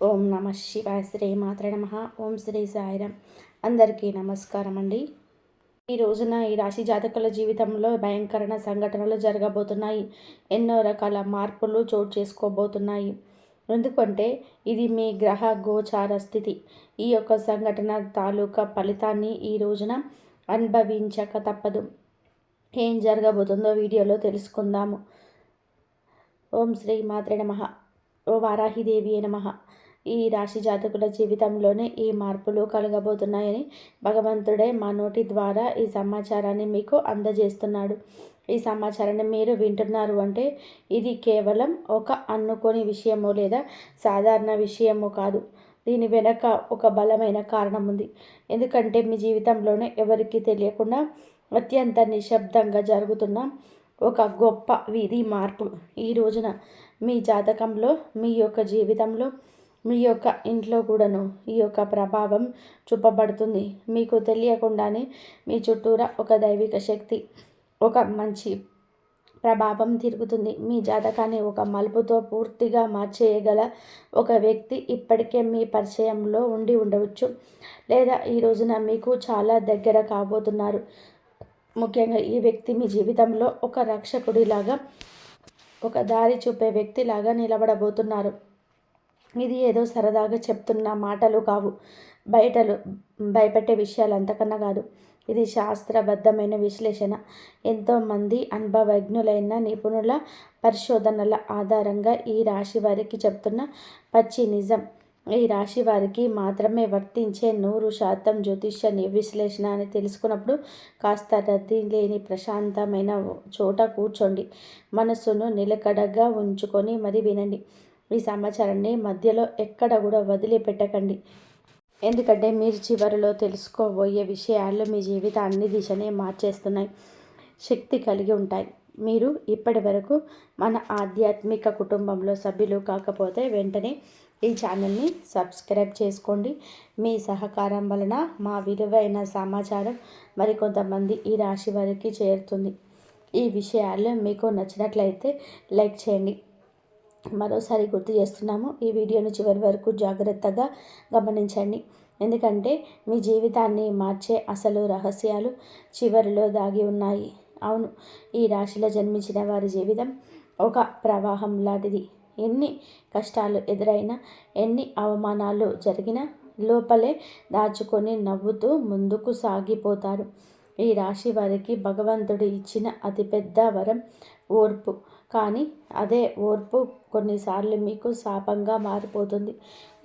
ఓం నమ శివాయ శ్రీ మాత్రే నమ. ఓం శ్రీ సాయిరామ్. అందరికీ నమస్కారం అండి. ఈ రోజున ఈ రాశి జాతకుల జీవితంలో భయంకరమైన సంఘటనలు జరగబోతున్నాయి. ఎన్నో రకాల మార్పులు చోటు చేసుకోబోతున్నాయి. ఎందుకంటే ఇది మీ గ్రహ గోచార స్థితి. ఈ యొక్క సంఘటన తాలూకా ఫలితాన్ని ఈ రోజున అనుభవించక తప్పదు. ఏం జరగబోతుందో వీడియోలో తెలుసుకుందాము. ఓం శ్రీ మాత్రే నమ. ఓ వారాహిదేవి నమః. ఈ రాశి జాతకుల జీవితంలోనే ఈ మార్పులు కలగబోతున్నాయని భగవంతుడే మా నోటి ద్వారా ఈ సమాచారాన్ని మీకు అందజేస్తున్నాడు. ఈ సమాచారాన్ని మీరు వింటున్నారు అంటే ఇది కేవలం ఒక అనుకోని విషయమో లేదా సాధారణ విషయమో కాదు. దీని వెనక ఒక బలమైన కారణం ఉంది. ఎందుకంటే మీ జీవితంలోనే ఎవరికి తెలియకుండా అత్యంత నిశ్శబ్దంగా జరుగుతున్న ఒక గొప్ప విధి మార్పు ఈ రోజున మీ జాతకంలో, మీ యొక్క జీవితంలో, మీ యొక్క ఇంట్లో కూడాను ఈ యొక్క ప్రభావం చూపబడుతుంది. మీకు తెలియకుండానే మీ చుట్టూరా ఒక దైవిక శక్తి, ఒక మంచి ప్రభావం తిరుగుతుంది. మీ జాతకాన్ని ఒక మలుపుతో పూర్తిగా మార్చేయగల ఒక వ్యక్తి ఇప్పటికే మీ పరిచయంలో ఉండి ఉండవచ్చు, లేదా ఈ రోజున మీకు చాలా దగ్గర కాబోతున్నారు. ముఖ్యంగా ఈ వ్యక్తి మీ జీవితంలో ఒక రక్షకుడిలాగా, ఒక దారి చూపే వ్యక్తిలాగా నిలబడబోతున్నారు. ఇది ఏదో సరదాగా చెప్తున్న మాటలు కావు, భయపెట్టే విషయాలు అంతకన్నా కాదు. ఇది శాస్త్రబద్ధమైన విశ్లేషణ. ఎంతోమంది అనుభవజ్ఞులైన నిపుణుల పరిశోధనల ఆధారంగా ఈ రాశి వారికి చెప్తున్న పచ్చి నిజం. ఈ రాశి వారికి మాత్రమే వర్తించే 100% జ్యోతిష్య విశ్లేషణ అని తెలుసుకున్నప్పుడు కాస్త రద్దీ లేని ప్రశాంతమైన చోట కూర్చోండి. మనస్సును నిలకడగా ఉంచుకొని మరి వినండి. ఈ సమాచారాన్ని మధ్యలో ఎక్కడ కూడా వదిలిపెట్టకండి. ఎందుకంటే మీరు చివరిలో తెలుసుకోబోయే విషయాలు మీ జీవితాన్ని దిశనే మార్చేస్తున్నాయి, శక్తి కలిగి ఉంటాయి. మీరు ఇప్పటి వరకు మన ఆధ్యాత్మిక కుటుంబంలో సభ్యులు కాకపోతే వెంటనే ఈ ఛానల్ని సబ్స్క్రైబ్ చేసుకోండి. మీ సహకారం వలన మా విలువైన సమాచారం మరికొంతమంది ఈ రాశి వారికి చేరుతుంది. ఈ విషయాలు మీకు నచ్చినట్లయితే లైక్ చేయండి. మరోసారి గుర్తు చేస్తున్నాము, ఈ వీడియోను చివరి వరకు జాగ్రత్తగా గమనించండి. ఎందుకంటే మీ జీవితాన్ని మార్చే అసలు రహస్యాలు చివరిలో దాగి ఉన్నాయి. అవును, ఈ రాశిలో జన్మించిన వారి జీవితం ఒక ప్రవాహం లాంటిది. ఎన్ని కష్టాలు ఎదురైనా, ఎన్ని అవమానాలు జరిగినా లోపలే దాచుకొని నవ్వుతూ ముందుకు సాగిపోతారు. ఈ రాశి వారికి భగవంతుడు ఇచ్చిన అతిపెద్ద వరం ఓర్పు. కానీ అదే ఓర్పు కొన్నిసార్లు మీకు శాపంగా మారిపోతుంది.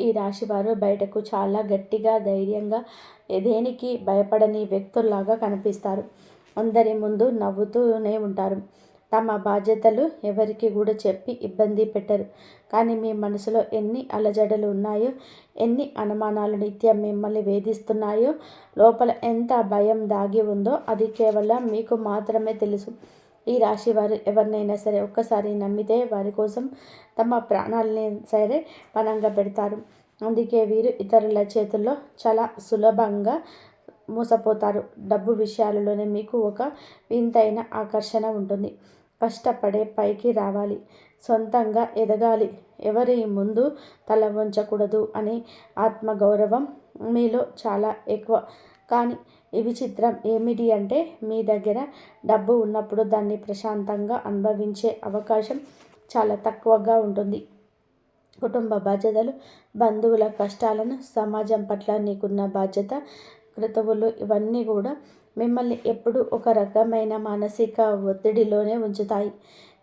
ఈ రాశివారు బయటకు చాలా గట్టిగా, ధైర్యంగా, దేనికి భయపడని వ్యక్తుల్లాగా కనిపిస్తారు. అందరి ముందు నవ్వుతూనే ఉంటారు. తమ బాధ్యతలు ఎవరికి కూడా చెప్పి ఇబ్బంది పెట్టరు. కానీ మీ మనసులో ఎన్ని అలజడులు ఉన్నాయో, ఎన్ని అనుమానాలు నిత్యం మిమ్మల్ని వేధిస్తున్నాయో, లోపల ఎంత భయం దాగి ఉందో అది కేవలం మీకు మాత్రమే తెలుసు. ఈ రాశి వారు ఎవరినైనా సరే ఒక్కసారి నమ్మితే వారి కోసం తమ ప్రాణాలని సరే పణంగా పెడతారు. అందుకే వీరు ఇతరుల చేతుల్లో చాలా సులభంగా మోసపోతారు. డబ్బు విషయాలలోనే మీకు ఒక వింతైన ఆకర్షణ ఉంటుంది. కష్టపడే పైకి రావాలి, సొంతంగా ఎదగాలి, ఎవరి ముందు తల వంచకూడదు అనే ఆత్మగౌరవం మీలో చాలా ఎక్కువ. కానీ ఈ విచిత్రం ఏమిటి అంటే మీ దగ్గర డబ్బు ఉన్నప్పుడు దాన్ని ప్రశాంతంగా అనుభవించే అవకాశం చాలా తక్కువగా ఉంటుంది. కుటుంబ బాధ్యతలు, బంధువుల కష్టాలను, సమాజం పట్ల నీకున్న బాధ్యత, క్రతువులు ఇవన్నీ కూడా మిమ్మల్ని ఎప్పుడూ ఒక రకమైన మానసిక ఒత్తిడిలోనే ఉంచుతాయి.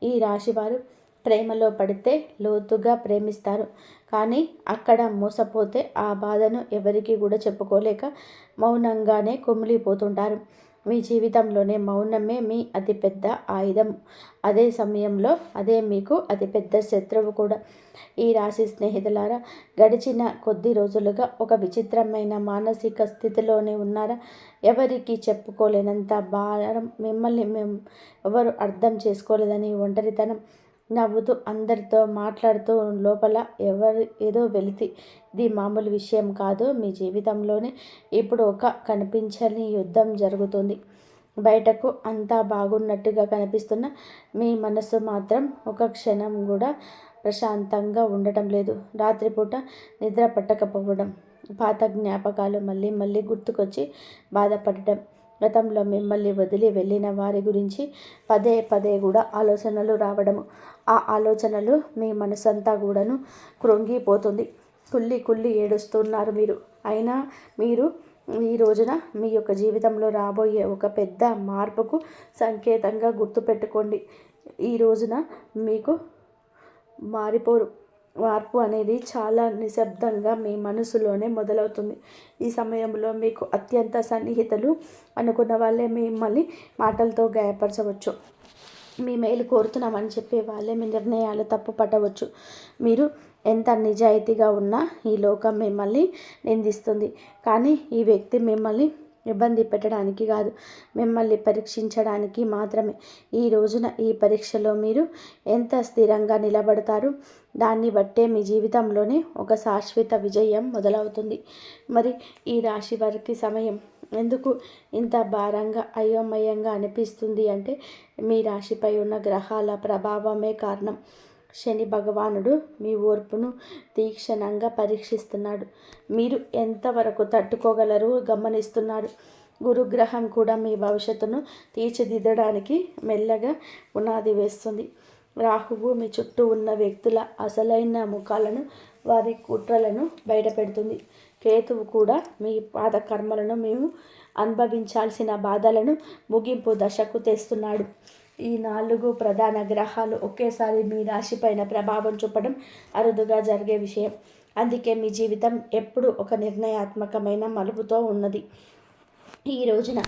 ఈ రాశివారు ప్రేమలో పడితే లోతుగా ప్రేమిస్తారు. కానీ అక్కడ మోసపోతే ఆ బాధను ఎవరికి కూడా చెప్పుకోలేక మౌనంగానే కుమిలిపోతుంటారు. మీ జీవితంలోనే మౌనమే మీ అతిపెద్ద ఆయుధం. అదే సమయంలో అదే మీకు అతిపెద్ద శత్రువు కూడా. ఈ రాశి స్నేహితులారా, గడిచిన కొద్ది రోజులుగా ఒక విచిత్రమైన మానసిక స్థితిలోనే ఉన్నారా? ఎవరికి చెప్పుకోలేనంత భారం, మిమ్మల్ని ఎవరు అర్థం చేసుకోలేదని ఒంటరితనం, నవ్వుతూ అందరితో మాట్లాడుతూ లోపల ఏదో వెలితి. ఇది మామూలు విషయం కాదు. మీ జీవితంలోనే ఇప్పుడు ఒక కనిపించని యుద్ధం జరుగుతుంది. బయటకు అంతా బాగున్నట్టుగా కనిపిస్తున్న మీ మనసు మాత్రం ఒక క్షణం కూడా ప్రశాంతంగా ఉండటం లేదు. రాత్రిపూట నిద్ర పట్టకపోవడం, పాత జ్ఞాపకాలు మళ్ళీ మళ్ళీ గుర్తుకొచ్చి బాధపడటం, గతంలో మిమ్మల్ని వదిలి వెళ్ళిన వారి గురించి పదే పదే కూడా ఆలోచనలు రావడము. ఆ ఆలోచనలు మీ మనసంతా కూడాను కృంగిపోతుంది. కుళ్ళి కుళ్ళి ఏడుస్తున్నారు మీరు. అయినా మీరు ఈ రోజున మీ యొక్క జీవితంలో రాబోయే ఒక పెద్ద మార్పుకు సంకేతంగా గుర్తుపెట్టుకోండి. ఈ రోజున మీకు మారిపోరు. మార్పు అనేది చాలా నిశ్శబ్దంగా మీ మనసులోనే మొదలవుతుంది. ఈ సమయంలో మీకు అత్యంత సన్నిహితులు అనుకున్న వాళ్ళే మిమ్మల్ని మాటలతో గాయపరచవచ్చు. మీ మేలు కోరుతున్నామని చెప్పే వాళ్ళే మీ నిర్ణయాలు తప్పు పట్టవచ్చు. మీరు ఎంత నిజాయితీగా ఉన్నా ఈ లోకం మిమ్మల్ని నిందిస్తుంది. కానీ ఈ వ్యక్తి మిమ్మల్ని ఇబ్బంది పెట్టడానికి కాదు, మిమ్మల్ని పరీక్షించడానికి మాత్రమే. ఈ రోజున ఈ పరీక్షలో మీరు ఎంత స్థిరంగా నిలబడతారు, దాన్ని బట్టే మీ జీవితంలోనే ఒక శాశ్వత విజయం మొదలవుతుంది. మరి ఈ రాశి వారికి సమయం ఎందుకు ఇంత భారంగా అయోమయంగా అనిపిస్తుంది అంటే మీ రాశిపై ఉన్న గ్రహాల ప్రభావమే కారణం. శని భగవానుడు మీ ఓర్పును తీక్షణంగా పరీక్షిస్తున్నాడు. మీరు ఎంతవరకు తట్టుకోగలరు గమనిస్తున్నాడు. గురుగ్రహం కూడా మీ భవిష్యత్తును తీర్చిదిద్దడానికి మెల్లగా పునాది వేస్తుంది. రాహువు మీ చుట్టూ ఉన్న వ్యక్తుల అసలైన ముఖాలను, వారి కుట్రలను బయటపెడుతుంది. కేతువు కూడా మీ పాత కర్మలను, మేము అనుభవించాల్సిన బాధలను ముగింపు దశకు తెస్తున్నాడు. ఈ 4 ప్రధాన గ్రహాలు ఒకేసారి మీ రాశిపైన ప్రభావం చూపడం అరుదుగా జరిగే విషయం. అందుకే మీ జీవితం ఎప్పుడు ఒక నిర్ణయాత్మకమైన మలుపుతో ఉన్నది. ఈ రోజున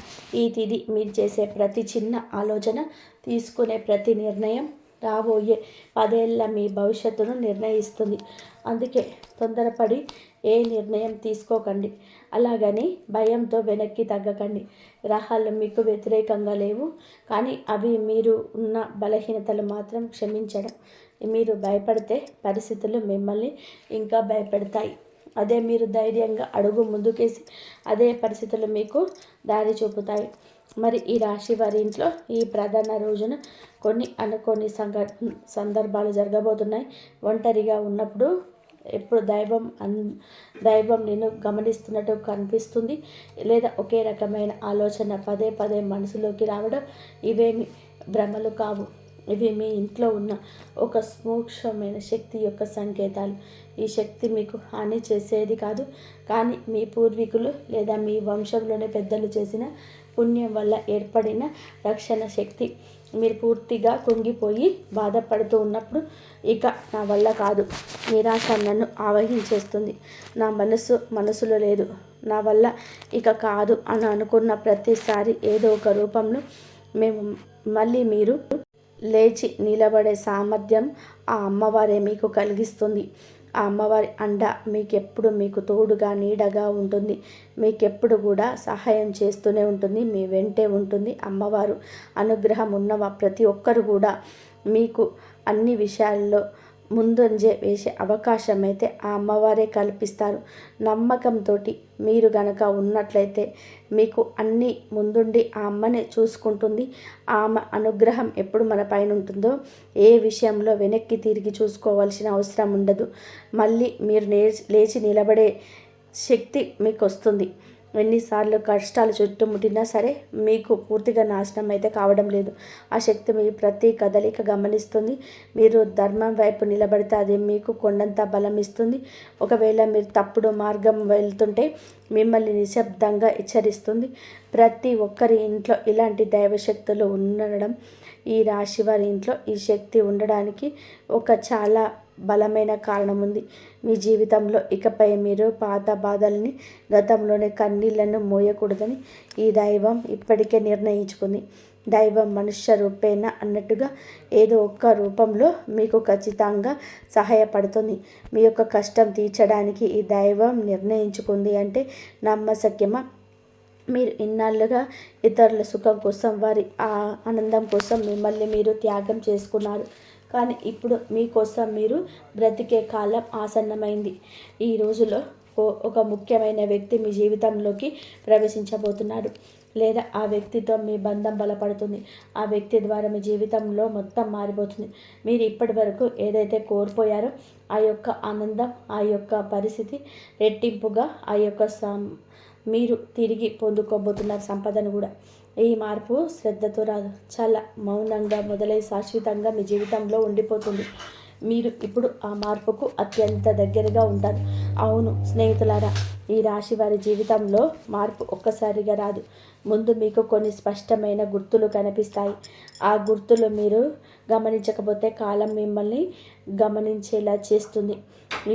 ఈ తిథి మీరు చేసే ప్రతి చిన్న ఆలోచన, తీసుకునే ప్రతి నిర్ణయం రాబోయే 10 ఏళ్ల మీ భవిష్యత్తును నిర్ణయిస్తుంది. అందుకే తొందరపడి ఏ నిర్ణయం తీసుకోకండి. అలాగని భయంతో వెనక్కి తగ్గకండి. గ్రహాలు మీకు వ్యతిరేకంగా లేవు, కానీ అవి మీరు ఉన్న బలహీనతలు మాత్రం క్షమించడం. మీరు భయపడితే పరిస్థితులు మిమ్మల్ని ఇంకా భయపెడతాయి. అదే మీరు ధైర్యంగా అడుగు ముందుకేసి అదే పరిస్థితులు మీకు దారి చూపుతాయి. మరి ఈ రాశి వారి ఇంట్లో ఈ ప్రధాన రోజున కొన్ని అనుకోని సందర్భాలు జరగబోతున్నాయి. ఒంటరిగా ఉన్నప్పుడు ఎప్పుడు దైవం నేను గమనిస్తున్నట్టు కనిపిస్తుంది, లేదా ఒకే రకమైన ఆలోచన పదే పదే మనసులోకి రావడం, ఇవేమి భ్రమలు కావు. ఇవి మీ ఇంట్లో ఉన్న ఒక సూక్ష్మమైన శక్తి యొక్క సంకేతాలు. ఈ శక్తి మీకు హాని చేసేది కాదు, కానీ మీ పూర్వీకులు లేదా మీ వంశంలోని పెద్దలు చేసిన పుణ్యం వల్ల ఏర్పడిన రక్షణ శక్తి. మీరు పూర్తిగా కుంగిపోయి బాధపడుతూ ఉన్నప్పుడు ఇక నా వల్ల కాదు, నిరాశ నన్ను ఆవహించేస్తుంది, నా మనసులో లేదు, నా వల్ల ఇక కాదు అని అనుకున్న ప్రతిసారి ఏదో ఒక రూపంలో మళ్ళీ మీరు లేచి నిలబడే సామర్థ్యం ఆ అమ్మవారే మీకు కలిగిస్తుంది. ఆ అమ్మవారి అండ మీకెప్పుడు మీకు తోడుగా నీడగా ఉంటుంది. మీకెప్పుడు కూడా సహాయం చేస్తూనే ఉంటుంది, మీ వెంటే ఉంటుంది. అమ్మవారు అనుగ్రహం ఉన్న ప్రతి ఒక్కరు కూడా మీకు అన్ని విషయాల్లో ముందంజ వేసే అవకాశం అయితే ఆ అమ్మవారే కల్పిస్తారు. నమ్మకంతో మీరు గనక ఉన్నట్లయితే మీకు అన్నీ ముందుండి ఆ అమ్మనే చూసుకుంటుంది. ఆమె అనుగ్రహం ఎప్పుడు మన పైన ఉంటుందో ఏ విషయంలో వెనక్కి తిరిగి చూసుకోవాల్సిన అవసరం ఉండదు. మళ్ళీ మీరు లేచి నిలబడే శక్తి మీకు వస్తుంది. ఎన్నిసార్లు కష్టాలు చుట్టుముట్టినా సరే మీకు పూర్తిగా నాశనం అయితే కావడం లేదు. ఆ శక్తి మీ ప్రతి కదలిక గమనిస్తుంది. మీరు ధర్మం వైపు నిలబడితే అది మీకు కొండంత బలం ఇస్తుంది. ఒకవేళ మీరు తప్పుడు మార్గం వెళ్తుంటే మిమ్మల్ని నిశ్శబ్దంగా హెచ్చరిస్తుంది. ప్రతి ఒక్కరి ఇంట్లో ఇలాంటి దైవశక్తులు ఉండడం, ఈ రాశి వారి ఇంట్లో ఈ శక్తి ఉండడానికి ఒక చాలా బలమైన కారణం ఉంది. మీ జీవితంలో ఇకపై మీరు పాత బాధల్ని, గతంలోని కన్నీళ్లను మోయకూడదని ఈ దైవం ఇప్పటికే నిర్ణయించుకుంది. దైవం మనుష్య రూపేణ అన్నట్టుగా ఏదో ఒక రూపంలో మీకు ఖచ్చితంగా సహాయపడుతుంది. మీ యొక్క కష్టం తీర్చడానికి ఈ దైవం నిర్ణయించుకుంది అంటే నమ్మశక్యమా? మీరు ఇన్నాళ్ళుగా ఇతరుల సుఖం కోసం, వారి ఆనందం కోసం మిమ్మల్ని మీరు త్యాగం చేసుకున్నారు. కానీ ఇప్పుడు మీకోసం మీరు బ్రతికే కాలం ఆసన్నమైంది. ఈ రోజులో ఒక ముఖ్యమైన వ్యక్తి మీ జీవితంలోకి ప్రవేశించబోతున్నాడు. లేదా ఆ వ్యక్తితో మీ బంధం బలపడుతుంది. ఆ వ్యక్తి ద్వారా మీ జీవితంలో మొత్తం మారిపోతుంది. మీరు ఇప్పటి వరకు ఏదైతే కోల్పోయారో ఆ యొక్క ఆనందం, ఆ యొక్క పరిస్థితి రెట్టింపుగా ఆ యొక్క మీరు తిరిగి పొందుకోబోతున్నారు సంపదను కూడా. ఈ మార్పు శ్రద్ధతో రాదు, చాలా మౌనంగా మొదలై శాశ్వతంగా మీ జీవితంలో ఉండిపోతుంది. మీరు ఇప్పుడు ఆ మార్పుకు అత్యంత దగ్గరగా ఉంటారు. అవును స్నేహితులారా, ఈ రాశి వారి జీవితంలో మార్పు ఒక్కసారిగా రాదు. ముందు మీకు కొన్ని స్పష్టమైన గుర్తులు కనిపిస్తాయి. ఆ గుర్తులు మీరు గమనించకపోతే కాలం మిమ్మల్ని గమనించేలా చేస్తుంది.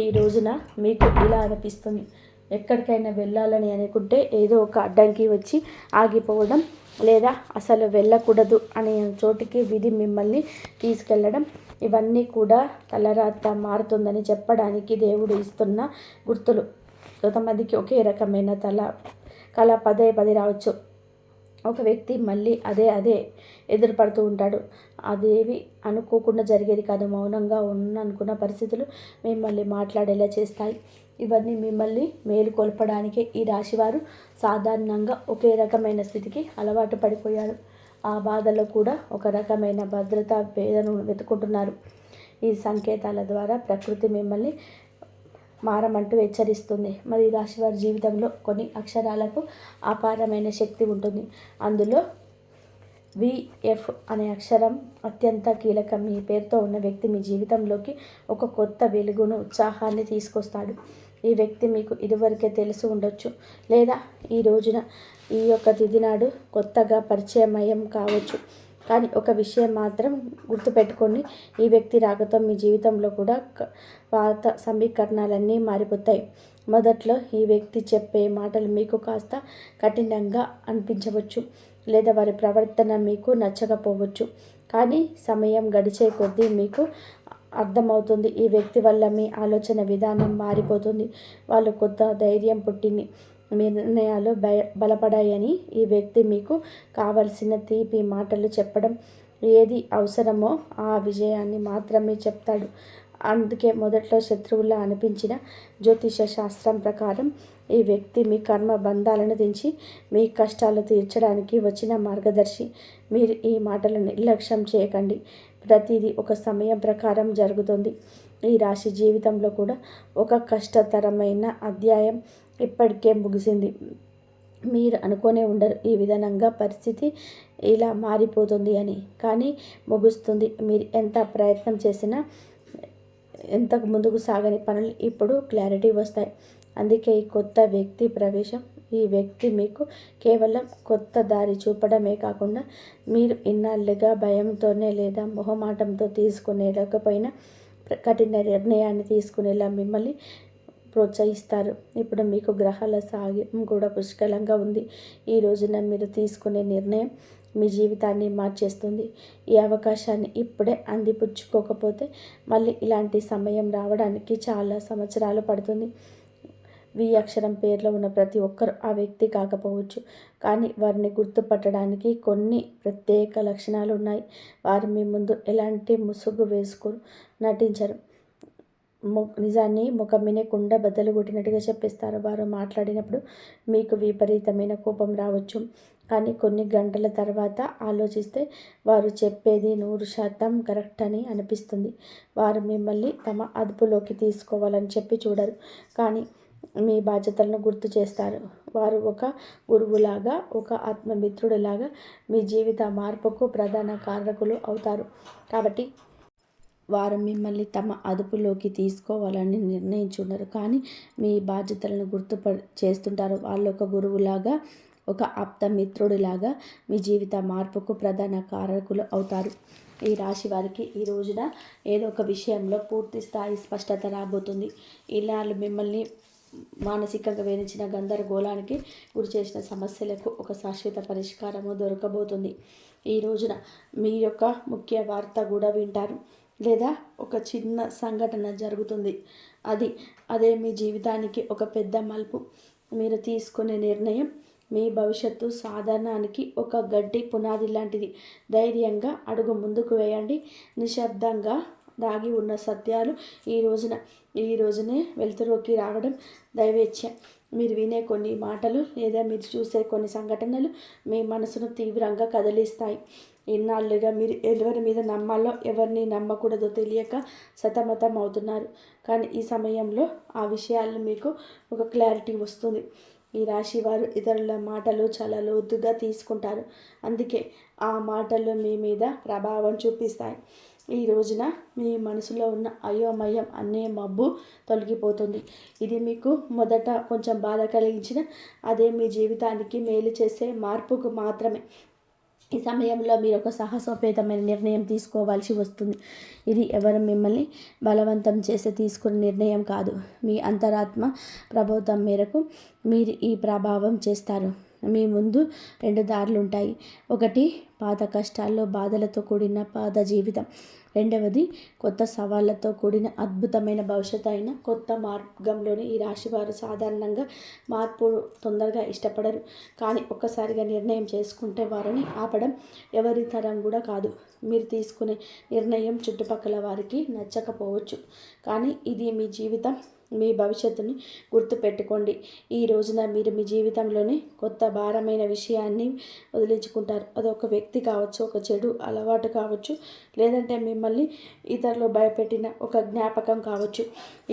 ఈ రోజున మీకు ఇలా అనిపిస్తుంది, ఎక్కడికైనా వెళ్ళాలని అనుకుంటే ఏదో ఒక అడ్డంకి వచ్చి ఆగిపోవడం, లేదా అసలు వెళ్ళకూడదు అనే చోటికి విధి మిమ్మల్ని తీసుకెళ్ళడం, ఇవన్నీ కూడా తలరాత మారుతుందని చెప్పడానికి దేవుడు ఇస్తున్న గుర్తులు. కొంతమందికి ఒకే రకమైన కళ పదే పదే రావచ్చు. ఒక వ్యక్తి మళ్ళీ అదే ఎదురుపడుతూ ఉంటాడు. అదేవి అనుకోకుండా జరిగేది కాదు. మౌనంగా అనుకున్న పరిస్థితులు మిమ్మల్ని మాట్లాడేలా చేస్తాయి. ఇవన్నీ మిమ్మల్ని మేలుకొల్పడానికే. ఈ రాశివారు సాధారణంగా ఒకే రకమైన స్థితికి అలవాటు పడిపోయారు. ఆ బాధలో కూడా ఒక రకమైన భద్రత వేదను వెతుకుంటున్నారు. ఈ సంకేతాల ద్వారా ప్రకృతి మిమ్మల్ని మారమంటూ హెచ్చరిస్తుంది. మరి రాశివారి జీవితంలో కొన్ని అక్షరాలకు అపారమైన శక్తి ఉంటుంది. అందులో విఎఫ్ అనే అక్షరం అత్యంత కీలకం. మీ పేరుతో ఉన్న వ్యక్తి మీ జీవితంలోకి ఒక కొత్త వెలుగును, ఉత్సాహాన్ని తీసుకొస్తాడు. ఈ వ్యక్తి మీకు ఇదివరకే తెలిసి ఉండొచ్చు, లేదా ఈ రోజున ఈ యొక్క తిథి నాడు కొత్తగా పరిచయమయం కావచ్చు. కానీ ఒక విషయం మాత్రం గుర్తుపెట్టుకోండి, ఈ వ్యక్తి రాకతో మీ జీవితంలో కూడా పాత సమీకరణాలన్నీ మారిపోతాయి. మొదట్లో ఈ వ్యక్తి చెప్పే మాటలు మీకు కాస్త కఠినంగా అనిపించవచ్చు, లేదా వారి ప్రవర్తన మీకు నచ్చకపోవచ్చు. కానీ సమయం గడిచే కొద్దీ మీకు అర్థమవుతుంది, ఈ వ్యక్తి వల్ల మీ ఆలోచన విధానం మారిపోతుంది. వాళ్ళు కొత్త ధైర్యం పుట్టింది, మీ నిర్ణయాలు బలపడాయని. ఈ వ్యక్తి మీకు కావలసిన తీపి మాటలు చెప్పడం, ఏది అవసరమో ఆ విజయాన్ని మాత్రమే చెప్తాడు. అందుకే మొదట్లో శత్రువులా అనిపించిన జ్యోతిష శాస్త్రం ప్రకారం ఈ వ్యక్తి మీ కర్మ బంధాలను దించి మీ కష్టాలు తీర్చడానికి వచ్చిన మార్గదర్శి. మీరు ఈ మాటలను నిర్లక్ష్యం చేయకండి. ప్రతిదీ ఒక సమయం ప్రకారం జరుగుతుంది. ఈ రాశి జీవితంలో కూడా ఒక కష్టతరమైన అధ్యాయం ఇప్పటికే ముగిసింది. మీరు అనుకోనే ఉండరు ఈ విధంగా పరిస్థితి ఇలా మారిపోతుంది అని. కానీ ముగుస్తుంది. మీరు ఎంత ప్రయత్నం చేసినా ఎంతకు ముందుకు సాగని పనులు ఇప్పుడు క్లారిటీ వస్తాయి. అందుకే ఈ కొత్త వ్యక్తి ప్రవేశం, ఈ వ్యక్తి మీకు కేవలం కొత్త దారి చూపడమే కాకుండా మీరు ఇన్నాళ్ళుగా భయంతోనే లేదా మొహమాటంతో తీసుకునేలేకపోయినా కఠిన నిర్ణయాన్ని తీసుకునేలా మిమ్మల్ని ప్రోత్సహిస్తారు. ఇప్పుడు మీకు గ్రహాల సాయం కూడా పుష్కలంగా ఉంది. ఈ రోజున మీరు తీసుకునే నిర్ణయం మీ జీవితాన్ని మార్చేస్తుంది. ఈ అవకాశాన్ని ఇప్పుడే అందిపుచ్చుకోకపోతే మళ్ళీ ఇలాంటి సమయం రావడానికి చాలా సంవత్సరాలు పడుతుంది. వి అక్షరం పేర్లో ఉన్న ప్రతి ఒక్కరు ఆ వ్యక్తి కాకపోవచ్చు, కానీ వారిని గుర్తుపట్టడానికి కొన్ని ప్రత్యేక లక్షణాలు ఉన్నాయి. వారు మీ ముందు ఎలాంటి ముసుగు వేసుకొని నటించరు. నిజాన్ని ముఖం మీనే కుండ బద్దలు కొట్టినట్టుగా చెప్పేస్తారు. వారు మాట్లాడినప్పుడు మీకు విపరీతమైన కోపం రావచ్చు, కానీ కొన్ని గంటల తర్వాత ఆలోచిస్తే వారు చెప్పేది 100% కరెక్ట్ అని అనిపిస్తుంది. వారు మిమ్మల్ని తమ అదుపులోకి తీసుకోవాలని చెప్పి చూడరు, కానీ మీ బాధ్యతలను గుర్తు చేస్తారు. వారు ఒక గురువులాగా, ఒక ఆత్మమిత్రుడిలాగా మీ జీవిత మార్పుకు ప్రధాన కారకులు అవుతారు. కాబట్టి వారు మిమ్మల్ని తమ అదుపులోకి తీసుకోవాలని నిర్ణయించున్నారు, కానీ మీ బాధ్యతలను చేస్తుంటారు. వాళ్ళు ఒక గురువులాగా, ఒక ఆప్తమిత్రుడిలాగా మీ జీవిత మార్పుకు ప్రధాన కారకులు అవుతారు. ఈ రాశి వారికి ఈ రోజున ఏదో ఒక విషయంలో పూర్తి స్థాయి స్పష్టత రాబోతుంది. ఇన్నాళ్ళు మిమ్మల్ని మానసికంగా వేధించిన గందరగోళానికి గురి చేసిన సమస్యలకు ఒక శాశ్వత పరిష్కారము దొరకబోతుంది. ఈ రోజున మీ యొక్క ముఖ్య వార్త కూడా వింటారు, లేదా ఒక చిన్న సంఘటన జరుగుతుంది. అదే మీ జీవితానికి ఒక పెద్ద మలుపు. మీరు తీసుకునే నిర్ణయం మీ భవిష్యత్తు సాధనానికి ఒక గడ్డి పునాది లాంటిది. ధైర్యంగా అడుగు ముందుకు వేయండి. నిశ్శబ్దంగా దాగి ఉన్న సత్యాలు ఈ రోజునే వెలుతురులోకి రావడం దైవేచ్ఛ. మీరు వినే కొన్ని మాటలు లేదా మీరు చూసే కొన్ని సంఘటనలు మీ మనసును తీవ్రంగా కదిలిస్తాయి. ఇన్నాళ్ళుగా మీరు ఎవరి మీద నమ్మాలో ఎవరిని నమ్మకూడదో తెలియక సతమతం అవుతున్నారు. కానీ ఈ సమయంలో ఆ విషయాల్లో మీకు ఒక క్లారిటీ వస్తుంది. ఈ రాశి వారు ఇతరుల మాటలు చాలా లోతుగా తీసుకుంటారు. అందుకే ఆ మాటలు మీ మీద ప్రభావం చూపిస్తాయి. ఈ రోజున మీ మనసులో ఉన్న అయోమయం అనే మబ్బు తొలగిపోతుంది. ఇది మీకు మొదట కొంచెం బాధ కలిగించిన అదే మీ జీవితానికి మేలు చేసే మార్పుకు మాత్రమే. ఈ సమయంలో మీరు ఒక సాహసోపేతమైన నిర్ణయం తీసుకోవాల్సి వస్తుంది. ఇది ఎవరు మిమ్మల్ని బలవంతం చేసి తీసుకున్న నిర్ణయం కాదు. మీ అంతరాత్మ ప్రబోధం మేరకు మీరు ఈ ప్రభావం చేస్తారు. మీ ముందు 2 దారులు ఉంటాయి. ఒకటి పాత కష్టాల్లో బాధలతో కూడిన పాత జీవితం. రెండవది కొత్త సవాళ్లతో కూడిన అద్భుతమైన భవిష్యత్తు అయిన కొత్త మార్గంలోని ఈ రాశివారు సాధారణంగా మార్పు తొందరగా ఇష్టపడరు. కానీ ఒక్కసారిగా నిర్ణయం చేసుకుంటే వారిని ఆపడం ఎవరి తరం కూడా కాదు. మీరు తీసుకునే నిర్ణయం చుట్టుపక్కల వారికి నచ్చకపోవచ్చు, కానీ ఇది మీ జీవితం, మీ భవిష్యత్తుని గుర్తుపెట్టుకోండి. ఈ రోజున మీరు మీ జీవితంలోని కొత్త భారమైన విషయాన్ని వదిలించుకుంటారు. అదొక వ్యక్తి కావచ్చు, ఒక చెడు అలవాటు కావచ్చు, లేదంటే మిమ్మల్ని ఇతరులు భయపెట్టిన ఒక జ్ఞాపకం కావచ్చు.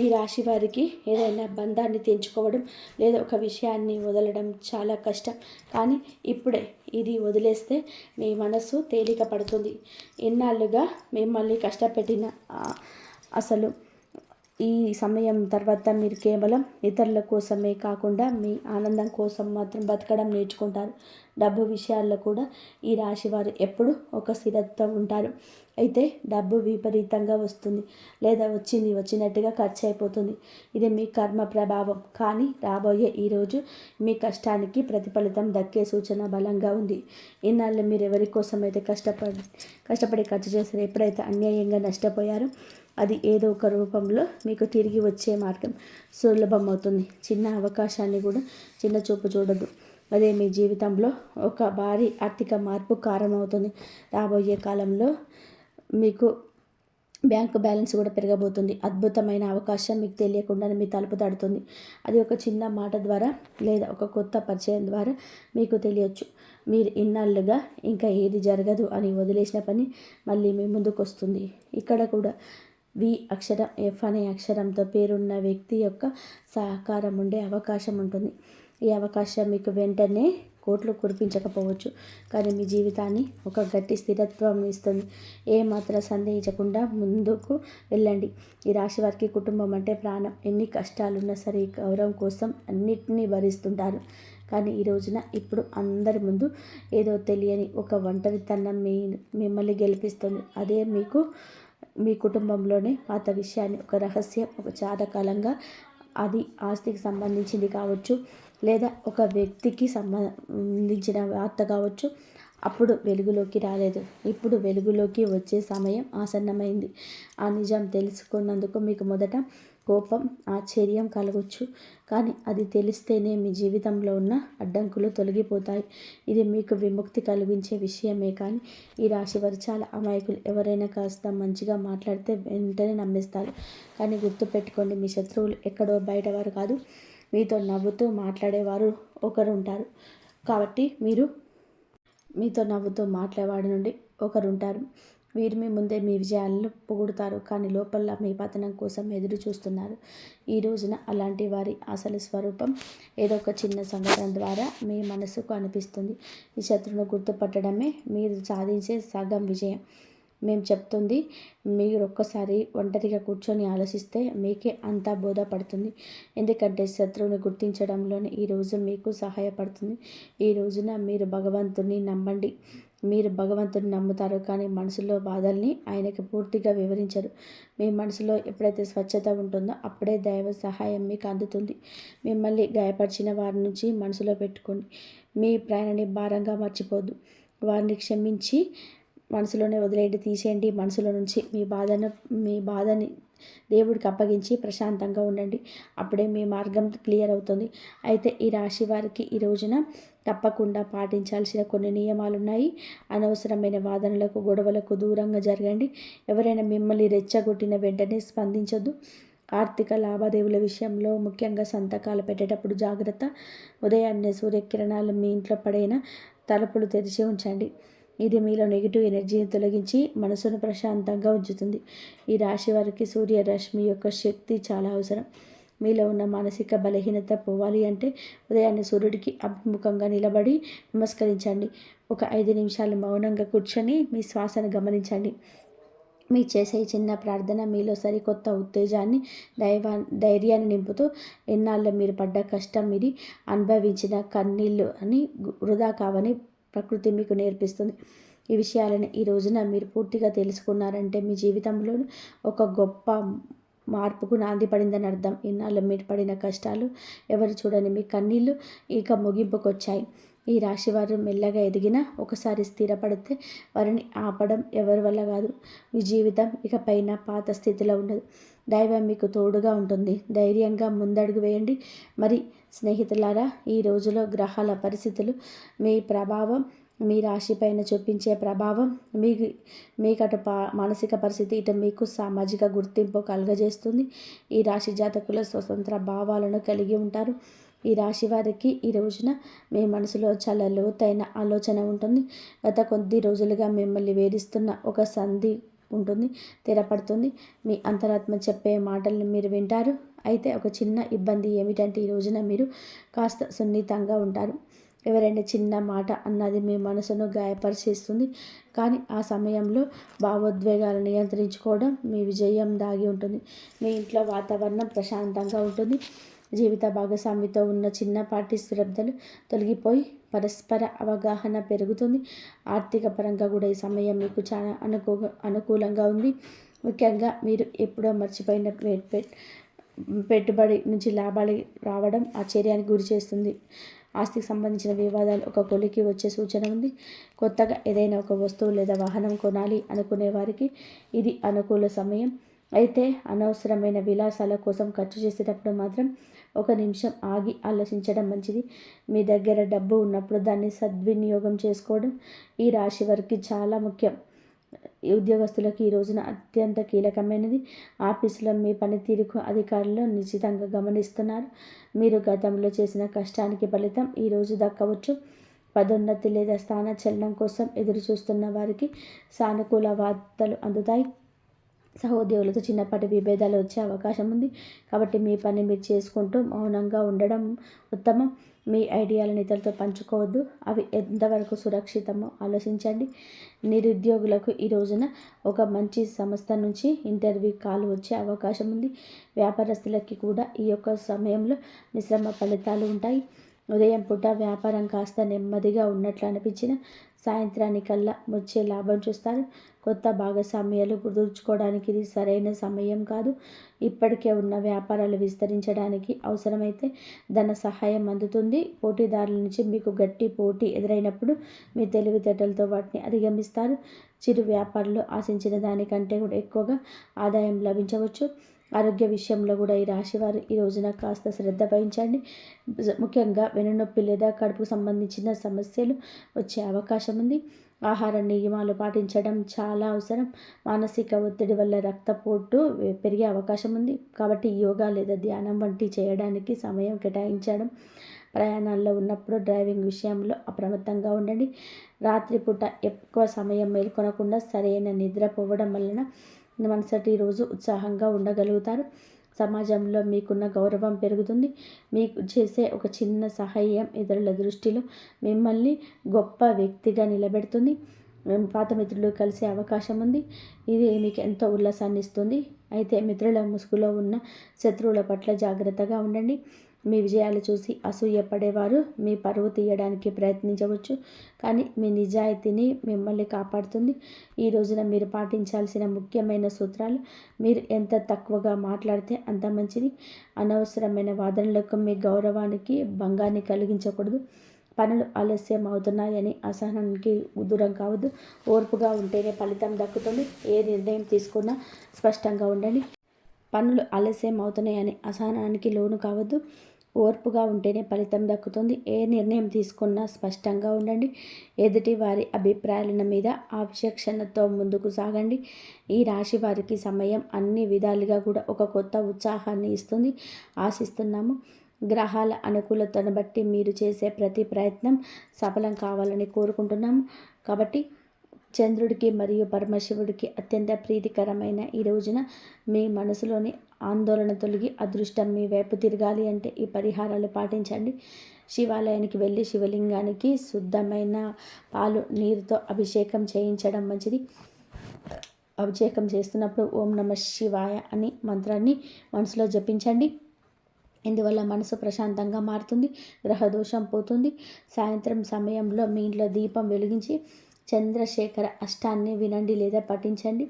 ఈ రాశి వారికి ఏదైనా బంధాన్ని తెంచుకోవడం లేదా ఒక విషయాన్ని వదలడం చాలా కష్టం. కానీ ఇప్పుడే ఇది వదిలేస్తే మీ మనసు తేలిక పడుతుంది. ఎన్నాళ్ళుగా మిమ్మల్ని కష్టపెట్టిన అసలు ఈ సమయం తర్వాత మీరు కేవలం ఇతరుల కోసమే కాకుండా మీ ఆనందం కోసం మాత్రం బతకడం నేర్చుకుంటారు. డబ్బు విషయాల్లో కూడా ఈ రాశివారు ఎప్పుడు ఒక స్థిరత్వం ఉంటారు. అయితే డబ్బు విపరీతంగా వస్తుంది లేదా వచ్చినట్టుగా ఖర్చు అయిపోతుంది. ఇది మీ కర్మ ప్రభావం. కానీ రాబోయే ఈరోజు మీ కష్టానికి ప్రతిఫలితం దక్కే సూచన బలంగా ఉంది. ఇన్నాళ్ళు మీరు ఎవరి కోసం అయితే కష్టపడి ఖర్చు చేశారు, ఎప్పుడైతే అన్యాయంగా నష్టపోయారో అది ఏదో ఒక రూపంలో మీకు తిరిగి వచ్చే మార్గం సులభమవుతుంది. చిన్న అవకాశాన్ని కూడా చిన్న చూపు చూడద్దు. అదే మీ జీవితంలో ఒక భారీ ఆర్థిక మార్పు కారణమవుతుంది. రాబోయే కాలంలో మీకు బ్యాంకు బ్యాలెన్స్ కూడా పెరగబోతుంది. అద్భుతమైన అవకాశం మీకు తెలియకుండానే మీ తలుపు తడుతుంది. అది ఒక చిన్న మాట ద్వారా లేదా ఒక కొత్త పరిచయం ద్వారా మీకు తెలియచ్చు. మీరు ఇన్నాళ్ళుగా ఇంకా ఏది జరగదు అని వదిలేసిన పని మళ్ళీ మీ ముందుకు వస్తుంది. ఇక్కడ కూడా వి అక్షరం, ఎఫ్ అనే అక్షరంతో పేరున్న వ్యక్తి యొక్క సహకారం ఉండే అవకాశం ఉంటుంది. ఈ అవకాశం మీకు వెంటనే కోట్లు కురిపించకపోవచ్చు, కానీ మీ జీవితాన్ని ఒక గట్టి స్థిరత్వం ఇస్తుంది. ఏమాత్రం సందేహించకుండా ముందుకు వెళ్ళండి. ఈ రాశి వారికి కుటుంబం అంటే ప్రాణం. ఎన్ని కష్టాలున్నా సరే గౌరవం కోసం అన్నిటినీ భరిస్తుంటారు. కానీ ఈ రోజున ఇప్పుడు అందరి ముందు ఏదో తెలియని ఒక ఒంటరితనం మిమ్మల్ని గెలిపిస్తుంది. అదే మీ కుటుంబంలోనే పాత విషయాన్ని, ఒక రహస్యం, ఒక చాలాకాలంగా అది ఆస్తికి సంబంధించింది కావచ్చు, లేదా ఒక వ్యక్తికి సంబంధించిన వార్త కావచ్చు, అప్పుడు వెలుగులోకి రాలేదు. ఇప్పుడు వెలుగులోకి వచ్చే సమయం ఆసన్నమైంది. ఆ నిజం తెలుసుకున్నందుకు మీకు మొదట కోపం, ఆశ్చర్యం కలగవచ్చు, కానీ అది తెలిస్తేనే మీ జీవితంలో ఉన్న అడ్డంకులు తొలగిపోతాయి. ఇది మీకు విముక్తి కలిగించే విషయమే. కానీ ఈ రాశి వారు చాలా అమాయకులు. ఎవరైనా కాస్త మంచిగా మాట్లాడితే వెంటనే నమ్మేస్తారు. కానీ గుర్తుపెట్టుకోండి, మీ శత్రువులు ఎక్కడో బయటవారు కాదు, మీతో నవ్వుతూ మాట్లాడేవారు ఒకరు ఉంటారు. కాబట్టి మీతో నవ్వుతూ మాట్లాడేవాడి నుండి ఒకరుంటారు. వీరు మీ ముందే మీ విజయాలను పొగుడుతారు, కానీ లోపల మీ పతనం కోసం ఎదురు చూస్తున్నారు. ఈ రోజున అలాంటి వారి అసలు స్వరూపం ఏదో ఒక చిన్న సంఘటన ద్వారా మీ మనసుకు అనిపిస్తుంది. ఈ శత్రువును గుర్తుపట్టడమే మీరు సాధించే సగం విజయం. మేము చెప్తుంది మీరు ఒక్కసారి ఒంటరిగా కూర్చొని ఆలోచిస్తే మీకే అంతా బోధపడుతుంది. ఎందుకంటే శత్రువుని గుర్తించడంలోనే ఈరోజు మీకు సహాయపడుతుంది. ఈ రోజున మీరు భగవంతుని నమ్మండి. మీరు భగవంతుని నమ్ముతారు, కానీ మనసులో బాధల్ని ఆయనకి పూర్తిగా వివరించరు. మీ మనసులో ఎప్పుడైతే స్వచ్ఛత ఉంటుందో అప్పుడే దైవ సహాయం మీకు అందుతుంది. మిమ్మల్ని గాయపరిచిన వారి నుంచి మనసులో పెట్టుకోండి. మీ ప్రయాణాన్ని భారంగా మర్చిపోద్దు. వారిని క్షమించి మనసులోనే వదిలేయండి, తీసేయండి. మనసులో నుంచి మీ బాధని దేవుడికి అప్పగించి ప్రశాంతంగా ఉండండి. అప్పుడే మీ మార్గం క్లియర్ అవుతుంది. అయితే ఈ రాశి వారికి ఈ రోజున తప్పకుండా పాటించాల్సిన కొన్ని నియమాలు ఉన్నాయి. అనవసరమైన వాదనలకు, గొడవలకు దూరంగా జరగండి. ఎవరైనా మిమ్మల్ని రెచ్చగొట్టిన వెంటనే స్పందించొద్దు. ఆర్థిక లావాదేవీల విషయంలో ముఖ్యంగా సంతకాలు పెట్టేటప్పుడు జాగ్రత్త. ఉదయాన్నే సూర్యకిరణాలు మీ ఇంట్లో పడైన తలుపులు తెరిచి ఉంచండి. ఇది మీలో నెగిటివ్ ఎనర్జీని తొలగించి మనసును ప్రశాంతంగా ఉంచుతుంది. ఈ రాశి వారికి సూర్యరశ్మి యొక్క శక్తి చాలా అవసరం. మీలో ఉన్న మానసిక బలహీనత పోవాలి అంటే ఉదయాన్నే సూర్యుడికి అభిముఖంగా నిలబడి నమస్కరించండి. ఒక 5 నిమిషాలు మౌనంగా కూర్చొని మీ శ్వాసను గమనించండి. మీ చేసే చిన్న ప్రార్థన మీలో సరికొత్త ఉత్తేజాన్ని, ధైర్యాన్ని నింపుతూ ఎన్నాళ్ళు మీరు పడ్డ కష్టం, మీరు అనుభవించిన కన్నీళ్ళు అని వృధా కావని ప్రకృతి మీకు నేర్పిస్తుంది. ఈ విషయాలను ఈ రోజున మీరు పూర్తిగా తెలుసుకున్నారంటే మీ జీవితంలో ఒక గొప్ప మార్పుకు నాంది పడిందని అర్థం. ఇన్నాళ్ళు మీరు పడిన కష్టాలు, ఎవరు చూడని మీ కన్నీళ్ళు ఇక ముగింపుకొచ్చాయి. ఈ రాశివారు మెల్లగా ఎదిగినా ఒకసారి స్థిరపడితే వారిని ఆపడం ఎవరి వల్ల కాదు. మీ జీవితం ఇక పైన పాత స్థితిలో ఉండదు. దైవం మీకు తోడుగా ఉంటుంది. ధైర్యంగా ముందడుగు వేయండి. మరి స్నేహితులారా, ఈ రోజులో గ్రహాల పరిస్థితులు మీ ప్రభావం, మీ రాశి పైన చూపించే ప్రభావం మీకటు మానసిక పరిస్థితి, ఇటు మీకు సామాజిక గుర్తింపు కలుగజేస్తుంది. ఈ రాశి జాతకులు స్వతంత్ర భావాలను కలిగి ఉంటారు. ఈ రాశి వారికి ఈ రోజున మీ మనసులో చాలా లోతైన ఆలోచన ఉంటుంది. గత కొద్ది రోజులుగా మిమ్మల్ని వేధిస్తున్న ఒక సంధి ఉంటుంది, తెరపడుతుంది. మీ అంతరాత్మ చెప్పే మాటల్ని మీరు వింటారు. అయితే ఒక చిన్న ఇబ్బంది ఏమిటంటే ఈ రోజున మీరు కాస్త సున్నితంగా ఉంటారు. ఎవరైనా చిన్న మాట అన్నది మీ మనసును గాయపరిచేస్తుంది. కానీ ఆ సమయంలో భావోద్వేగాలు నియంత్రించుకోవడం మీ విజయం దాగి ఉంటుంది. మీ ఇంట్లో వాతావరణం ప్రశాంతంగా ఉంటుంది. జీవిత భాగస్వామితో ఉన్న చిన్నపాటి శ్రద్ధలు తొలగిపోయి పరస్పర అవగాహన పెరుగుతుంది. ఆర్థిక పరంగా కూడా ఈ సమయం మీకు చాలా అనుకూలంగా ఉంది. ముఖ్యంగా మీరు ఎప్పుడో మర్చిపోయిన పెట్టుబడి నుంచి లాభాలు రావడం ఆశ్చర్యానికి గురి చేస్తుంది. ఆస్తికి సంబంధించిన వివాదాలు ఒక కొలికి వచ్చే సూచన ఉంది. కొత్తగా ఏదైనా ఒక వస్తువు లేదా వాహనం కొనాలి అనుకునే వారికి ఇది అనుకూల సమయం. అయితే అనవసరమైన విలాసాల కోసం ఖర్చు చేసేటప్పుడు మాత్రం ఒక నిమిషం ఆగి ఆలోచించడం మంచిది. మీ దగ్గర డబ్బు ఉన్నప్పుడు దాన్ని సద్వినియోగం చేసుకోవడం ఈ రాశి వారికి చాలా ముఖ్యం. ఉద్యోగస్తులకు ఈ రోజున అత్యంత కీలకమైనది. ఆఫీసులో మీ పనితీరుకు అధికారులు నిశ్చితంగా గమనిస్తున్నారు. మీరు గతంలో చేసిన కష్టానికి ఫలితం ఈరోజు దక్కవచ్చు. పదోన్నతి లేదా స్థాన చలనం కోసం ఎదురు చూస్తున్న వారికి సానుకూల వార్తలు అందుతాయి. సహోద్యోగులతో చిన్నపాటి విభేదాలు వచ్చే అవకాశం ఉంది. కాబట్టి మీ పని మీరు చేసుకుంటూ మౌనంగా ఉండడం ఉత్తమం. మీ ఐడియాలను ఇతరులతో పంచుకోవద్దు. అవి ఎంతవరకు సురక్షితమో ఆలోచించండి. నిరుద్యోగులకు ఈ రోజున ఒక మంచి సంస్థ నుంచి ఇంటర్వ్యూ కాల్ వచ్చే అవకాశం ఉంది. వ్యాపారస్తులకి కూడా ఈ యొక్క సమయంలో మిశ్రమ ఫలితాలు ఉంటాయి. ఉదయం పూట వ్యాపారం కాస్త నెమ్మదిగా ఉన్నట్లు అనిపించిన సాయంత్రానికల్లా వచ్చే లాభం చూస్తారు. కొత్త భాగస్వామ్యాలు కుదుర్చుకోవడానికి ఇది సరైన సమయం కాదు. ఇప్పటికే ఉన్న వ్యాపారాలు విస్తరించడానికి అవసరమైతే ధన సహాయం అందుతుంది. పోటీదారుల నుంచి మీకు గట్టి పోటీ ఎదురైనప్పుడు మీ తెలివితేటలతో వాటిని అధిగమిస్తారు. చిరు వ్యాపారులు ఆశించిన దానికంటే కూడా ఎక్కువగా ఆదాయం లభించవచ్చు. ఆరోగ్య విషయంలో కూడా ఈ రాశివారు ఈ రోజున కాస్త శ్రద్ధ వహించండి. ముఖ్యంగా వెన్నునొప్పి లేదా కడుపుకు సంబంధించిన సమస్యలు వచ్చే అవకాశం ఉంది. ఆహార నియమాలు పాటించడం చాలా అవసరం. మానసిక ఒత్తిడి వల్ల రక్తపోటు పెరిగే అవకాశం ఉంది. కాబట్టి యోగా లేదా ధ్యానం వంటి చేయడానికి సమయం కేటాయించడం. ప్రయాణాల్లో ఉన్నప్పుడు డ్రైవింగ్ విషయంలో అప్రమత్తంగా ఉండండి. రాత్రిపూట ఎక్కువ సమయం మేల్కొనకుండా సరైన నిద్రపోవడం వలన మరుసటి రోజు ఉత్సాహంగా ఉండగలుగుతారు. సమాజంలో మీకున్న గౌరవం పెరుగుతుంది. మీకు చేసే ఒక చిన్న సహాయం ఇతరుల దృష్టిలో మిమ్మల్ని గొప్ప వ్యక్తిగా నిలబెడుతుంది. పాత మిత్రులు కలిసే అవకాశం ఉంది. ఇది మీకు ఎంతో ఉల్లాసాన్ని ఇస్తుంది. అయితే మిత్రుల ముసుగులో ఉన్న శత్రువుల పట్ల జాగ్రత్తగా ఉండండి. మీ విజయాలు చూసి అసూయపడేవారు మీ పరువు తీయడానికి ప్రయత్నించవచ్చు. కానీ మీ నిజాయితీని మిమ్మల్ని కాపాడుతుంది. ఈ రోజున మీరు పాటించాల్సిన ముఖ్యమైన సూత్రాలు: మీరు ఎంత తక్కువగా మాట్లాడితే అంత మంచిది. అనవసరమైన వాదనలకు మీ గౌరవానికి భంగాన్ని కలిగించకూడదు. పనులు ఆలస్యం అవుతున్నాయని అసహనానికి దూరం కావద్దు. ఓర్పుగా ఉంటేనే ఫలితం దక్కుతుంది. ఏ నిర్ణయం తీసుకున్నా స్పష్టంగా ఉండండి. పనులు ఆలస్యం అవుతున్నాయని అసహనానికి లోను కావద్దు. ఓర్పుగా ఉంటేనే ఫలితం దక్కుతుంది. ఏ నిర్ణయం తీసుకున్నా స్పష్టంగా ఉండండి. ఎదుటి వారి అభిప్రాయాల మీద విచక్షణతో ముందుకు సాగండి. ఈ రాశి వారికి సమయం అన్ని విధాలుగా కూడా ఒక కొత్త ఉత్సాహాన్ని ఇస్తుంది ఆశిస్తున్నాము. గ్రహాల అనుకూలతను బట్టి మీరు చేసే ప్రతి ప్రయత్నం సఫలం కావాలని కోరుకుంటున్నాము. కాబట్టి చంద్రుడికి మరియు పరమశివుడికి అత్యంత ప్రీతికరమైన ఈ రోజున మీ మనసులోని ఆందోళన తొలగి అదృష్టం మీ వైపు తిరగాలి అంటే ఈ పరిహారాలు పాటించండి. శివాలయానికి వెళ్ళి శివలింగానికి శుద్ధమైన పాలు నీరుతో అభిషేకం చేయించడం మంచిది. అభిషేకం చేస్తున్నప్పుడు ఓం నమః శివాయ అని మంత్రాన్ని మనసులో జపించండి. ఇందువల్ల మనసు ప్రశాంతంగా మారుతుంది, గ్రహదోషం పోతుంది. సాయంత్రం సమయంలో మీ ఇంట్లో దీపం వెలిగించి చంద్రశేఖర అష్టాన్ని వినండి లేదా పఠించండి.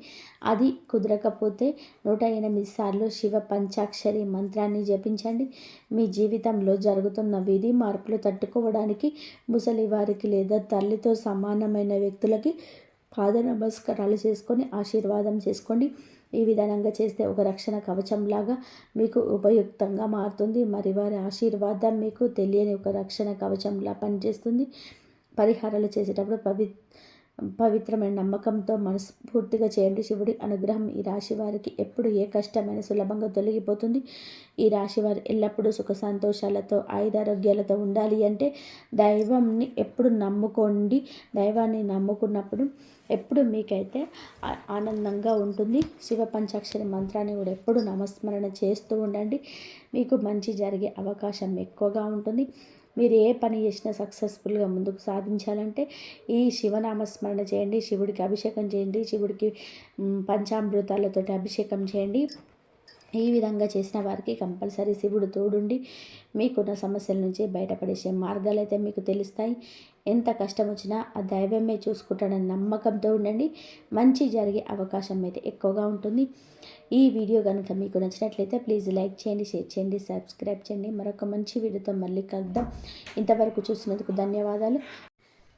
అది కుదరకపోతే 108 సార్లు శివ పంచాక్షరి మంత్రాన్ని జపించండి. మీ జీవితంలో జరుగుతున్న విధి మార్పులు తట్టుకోవడానికి ముసలివారికి లేదా తల్లితో సమానమైన వ్యక్తులకి పాద నమస్కారాలు చేసుకొని ఆశీర్వాదం చేసుకోండి. ఈ విధానంగా చేస్తే ఒక రక్షణ కవచంలాగా మీకు ఉపయుక్తంగా మారుతుంది. మరి వారి ఆశీర్వాదం మీకు తెలియని ఒక రక్షణ కవచంలా పనిచేస్తుంది. పరిహారాలు చేసేటప్పుడు పవిత్రమైన నమ్మకంతో మనస్ఫూర్తిగా చేయండి. శివుడి అనుగ్రహం ఈ రాశి వారికి ఎప్పుడు ఏ కష్టమైన సులభంగా తొలగిపోతుంది. ఈ రాశి వారు ఎల్లప్పుడూ సుఖ సంతోషాలతో ఆయురారోగ్యాలతో ఉండాలి అంటే దైవంని ఎప్పుడు నమ్ముకోండి. దైవాన్ని నమ్ముకున్నప్పుడు ఎప్పుడు మీకైతే ఆనందంగా ఉంటుంది. శివ పంచాక్షరి మంత్రాన్ని కూడా ఎప్పుడు నామస్మరణ చేస్తూ ఉండండి. మీకు మంచి జరిగే అవకాశం ఎక్కువగా ఉంటుంది. మీరు ఏ పని చేసినా సక్సెస్ఫుల్గా ముందుకు సాధించాలంటే ఈ శివనామస్మరణ చేయండి. శివుడికి అభిషేకం చేయండి. శివుడికి పంచామృతాలతో అభిషేకం చేయండి. ఈ విధంగా చేసిన వారికి కంపల్సరీ శివుడు తోడుండి మీకున్న సమస్యల నుంచి బయటపడేసే మార్గాలు అయితే మీకు తెలుస్తాయి. ఎంత కష్టం వచ్చినా ఆ దైవమే చూసుకుంటాడని నమ్మకంతో ఉండండి. మంచి జరిగే అవకాశం అయితే ఎక్కువగా ఉంటుంది. ఈ వీడియో కనుక మీకు నచ్చినట్లయితే ప్లీజ్ లైక్ చేయండి, షేర్ చేయండి, సబ్స్క్రైబ్ చేయండి. మరొక మంచి వీడియోతో మళ్ళీ కలుద్దాం. ఇంతవరకు చూసినందుకు ధన్యవాదాలు.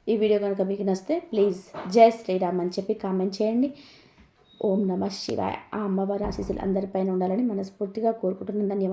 ఈ వీడియో కనుక మీకు నచ్చితే ప్లీజ్ జై శ్రీరామ్ అని చెప్పి కామెంట్ చేయండి. ఓం నమః శివాయ. ఆ అమ్మవారి ఆశీస్సులు అందరిపైన ఉండాలని మనస్ఫూర్తిగా కోరుకుంటున్నాను. ధన్యవాదాలు.